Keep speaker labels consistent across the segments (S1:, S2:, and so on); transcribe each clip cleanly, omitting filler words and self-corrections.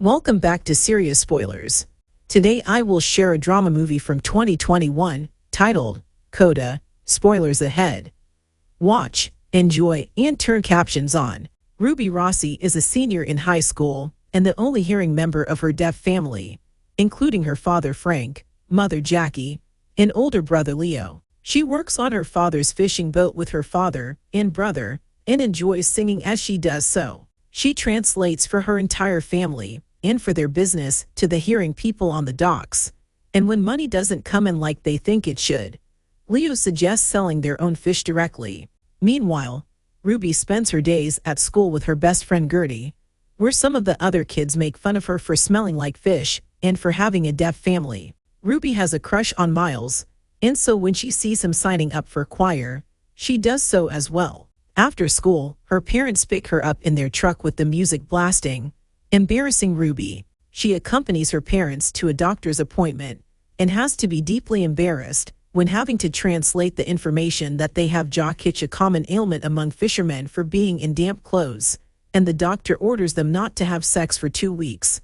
S1: Welcome back to Serious Spoilers. Today I will share a drama movie from 2021 titled Coda. Spoilers ahead. Watch, enjoy, and turn captions on. Ruby Rossi is a senior in high school and the only hearing member of her deaf family, including her father Frank, mother Jackie, and older brother Leo. She works on her father's fishing boat with her father and brother and enjoys singing as she does so. She translates for her entire family and for their business to the hearing people on the docks. And when money doesn't come in like they think it should, Leo suggests selling their own fish directly. Meanwhile, Ruby spends her days at school with her best friend Gertie, where some of the other kids make fun of her for smelling like fish and for having a deaf family. Ruby has a crush on Miles, and so when she sees him signing up for choir, she does so as well. After school, her parents pick her up in their truck with the music blasting, embarrassing Ruby. She accompanies her parents to a doctor's appointment and has to be deeply embarrassed when having to translate the information that they have jock itch, a common ailment among fishermen, for being in damp clothes, and the doctor orders them not to have sex for 2 weeks,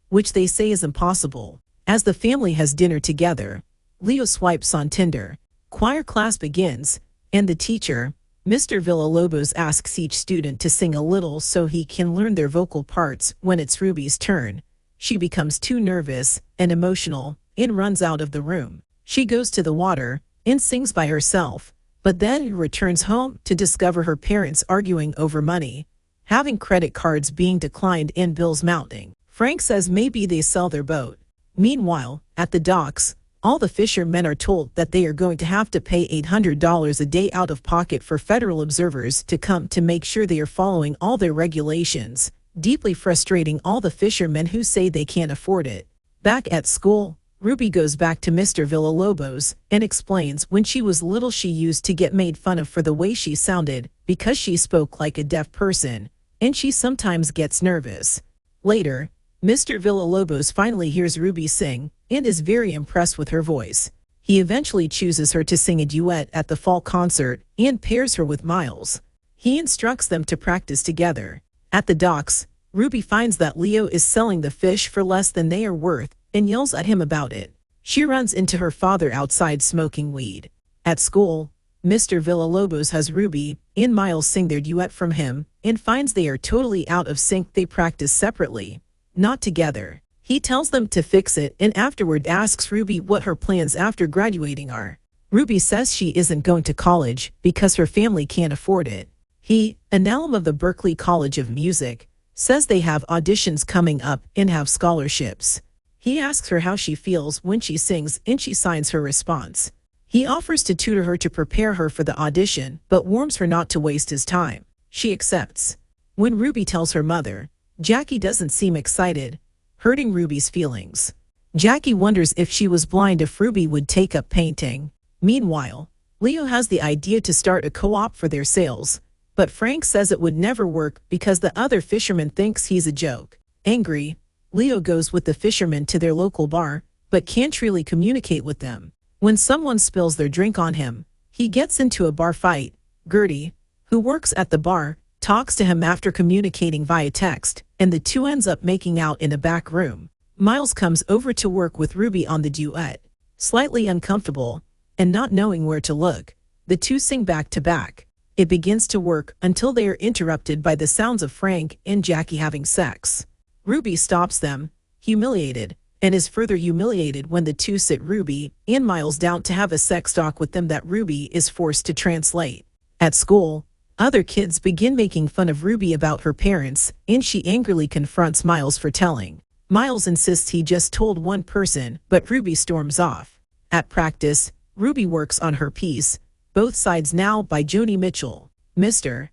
S1: which they say is impossible. As the family has dinner together, Leo swipes on Tinder. Choir class begins, and the teacher, Mr. Villalobos, asks each student to sing a little so he can learn their vocal parts. When it's Ruby's turn, she becomes too nervous and emotional and runs out of the room. She goes to the water and sings by herself, but then returns home to discover her parents arguing over money, having credit cards being declined and bills mounting. Frank says maybe they sell their boat. Meanwhile, at the docks, all the fishermen are told that they are going to have to pay $800 a day out of pocket for federal observers to come to make sure they are following all their regulations, deeply frustrating all the fishermen who say they can't afford it. Back at school, Ruby goes back to Mr. Villalobos and explains when she was little she used to get made fun of for the way she sounded because she spoke like a deaf person, and she sometimes gets nervous. Later, Mr. Villalobos finally hears Ruby sing and is very impressed with her voice. He eventually chooses her to sing a duet at the fall concert and pairs her with Miles. He instructs them to practice together. At the docks, Ruby finds that Leo is selling the fish for less than they are worth and yells at him about it. She runs into her father outside smoking weed. At school, Mr. Villalobos has Ruby and Miles sing their duet from him and finds they are totally out of sync. They practice separately, not together. He tells them to fix it and afterward asks Ruby what her plans after graduating are. Ruby says she isn't going to college because her family can't afford it. He, an alum of the Berklee College of Music, says they have auditions coming up and have scholarships. He asks her how she feels when she sings and she signs her response. He offers to tutor her to prepare her for the audition but warns her not to waste his time. She accepts. When Ruby tells her mother, Jackie doesn't seem excited, hurting Ruby's feelings. Jackie wonders if she was blind if Ruby would take up painting. Meanwhile, Leo has the idea to start a co-op for their sales, but Frank says it would never work because the other fisherman thinks he's a joke. Angry, Leo goes with the fishermen to their local bar, but can't really communicate with them. When someone spills their drink on him, he gets into a bar fight. Gertie, who works at the bar, talks to him after communicating via text, and the two ends up making out in a back room. Miles comes over to work with Ruby on the duet. Slightly uncomfortable, and not knowing where to look, the two sing back to back. It begins to work until they are interrupted by the sounds of Frank and Jackie having sex. Ruby stops them, humiliated, and is further humiliated when the two sit Ruby and Miles down to have a sex talk with them that Ruby is forced to translate. At school, other kids begin making fun of Ruby about her parents, and she angrily confronts Miles for telling. Miles insists he just told one person, but Ruby storms off. At practice, Ruby works on her piece, Both Sides Now by Joni Mitchell. Mr.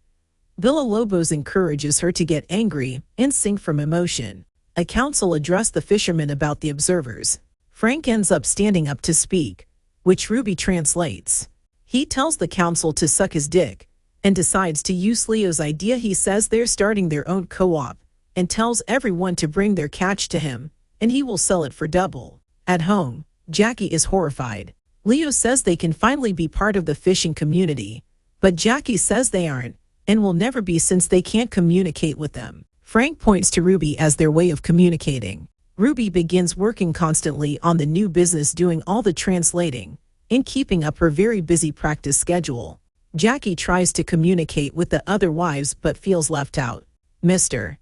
S1: Villalobos encourages her to get angry and sing from emotion. A council addressed the fishermen about the observers. Frank ends up standing up to speak, which Ruby translates. He tells the council to suck his dick, and decides to use Leo's idea. He says they're starting their own co-op, and tells everyone to bring their catch to him, and he will sell it for double. At home, Jackie is horrified. Leo says they can finally be part of the fishing community, but Jackie says they aren't, and will never be since they can't communicate with them. Frank points to Ruby as their way of communicating. Ruby begins working constantly on the new business, doing all the translating and keeping up her very busy practice schedule. Jackie tries to communicate with the other wives but feels left out. Mr.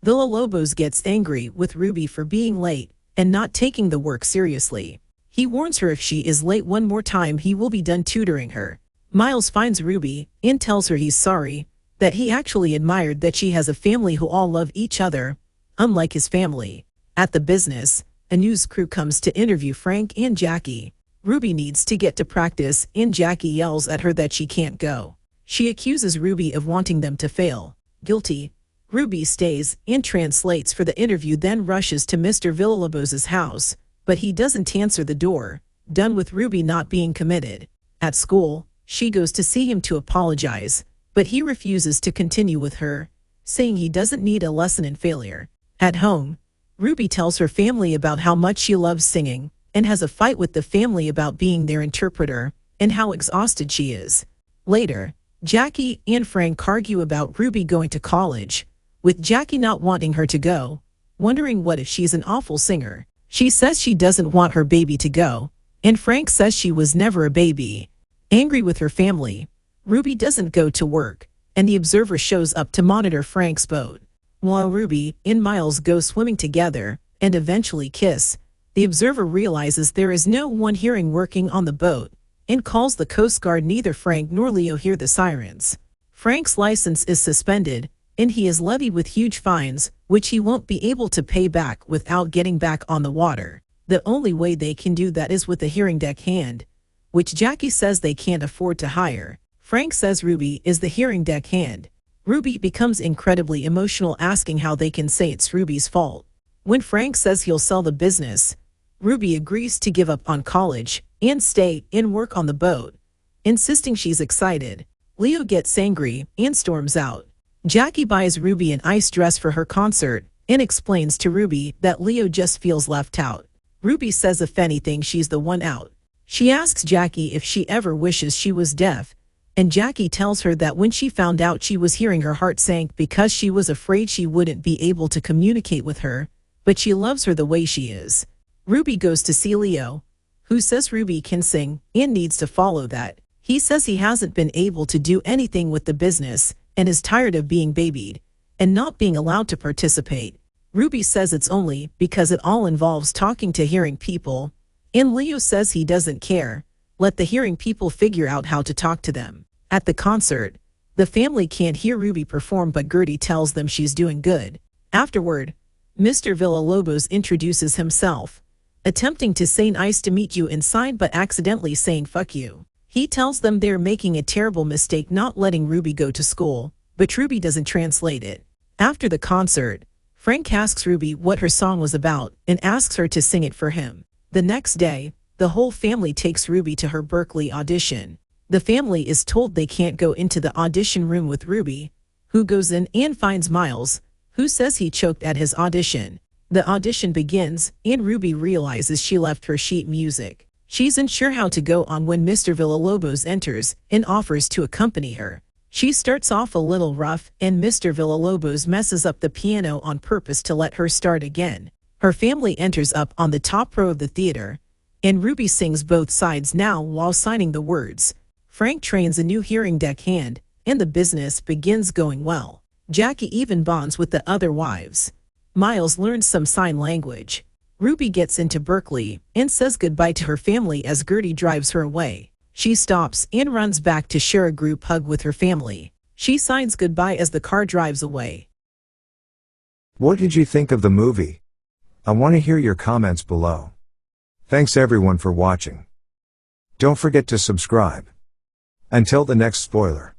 S1: Villalobos gets angry with Ruby for being late and not taking the work seriously. He warns her if she is late one more time he will be done tutoring her. Miles finds Ruby and tells her he's sorry, that he actually admired that she has a family who all love each other, unlike his family. At the business, a news crew comes to interview Frank and Jackie. Ruby needs to get to practice and Jackie yells at her that she can't go. She accuses Ruby of wanting them to fail. Guilty, Ruby stays and translates for the interview, then rushes to Mr. Villalobos' house, but he doesn't answer the door, done with Ruby not being committed. At school, she goes to see him to apologize, but he refuses to continue with her, saying he doesn't need a lesson in failure. At home, Ruby tells her family about how much she loves singing, and has a fight with the family about being their interpreter, and how exhausted she is. Later, Jackie and Frank argue about Ruby going to college, with Jackie not wanting her to go, wondering what if she's an awful singer. She says she doesn't want her baby to go, and Frank says she was never a baby. Angry with her family, Ruby doesn't go to work, and the observer shows up to monitor Frank's boat. While Ruby and Miles go swimming together and eventually kiss, the observer realizes there is no one hearing working on the boat and calls the Coast Guard. Neither Frank nor Leo hear the sirens. Frank's license is suspended, and he is levied with huge fines, which he won't be able to pay back without getting back on the water. The only way they can do that is with a hearing deck hand, which Jackie says they can't afford to hire. Frank says Ruby is the hearing deck hand. Ruby becomes incredibly emotional, asking how they can say it's Ruby's fault. When Frank says he'll sell the business, Ruby agrees to give up on college and stay and work on the boat, insisting she's excited. Leo gets angry and storms out. Jackie buys Ruby an ice dress for her concert and explains to Ruby that Leo just feels left out. Ruby says if anything she's the one out. She asks Jackie if she ever wishes she was deaf, and Jackie tells her that when she found out she was hearing, her heart sank because she was afraid she wouldn't be able to communicate with her, but she loves her the way she is. Ruby goes to see Leo, who says Ruby can sing and needs to follow that. He says he hasn't been able to do anything with the business and is tired of being babied and not being allowed to participate. Ruby says it's only because it all involves talking to hearing people, and Leo says he doesn't care. Let the hearing people figure out how to talk to them. At the concert, the family can't hear Ruby perform, but Gertie tells them she's doing good. Afterward, Mr. Villalobos introduces himself, attempting to say nice to meet you inside but accidentally saying fuck you. He tells them they're making a terrible mistake not letting Ruby go to school, but Ruby doesn't translate it. After the concert, Frank asks Ruby what her song was about and asks her to sing it for him. The next day, the whole family takes Ruby to her Berkeley audition. The family is told they can't go into the audition room with Ruby, who goes in and finds Miles, who says he choked at his audition. The audition begins, and Ruby realizes she left her sheet music. She's unsure how to go on when Mr. Villalobos enters and offers to accompany her. She starts off a little rough, and Mr. Villalobos messes up the piano on purpose to let her start again. Her family enters up on the top row of the theater, and Ruby sings both sides now while signing the words. Frank trains a new hearing deck hand, and the business begins going well. Jackie even bonds with the other wives. Miles learns some sign language. Ruby gets into Berkeley and says goodbye to her family as Gertie drives her away. She stops and runs back to share a group hug with her family. She signs goodbye as the car drives away.
S2: What did you think of the movie? I want to hear your comments below. Thanks everyone for watching. Don't forget to subscribe. Until the next spoiler.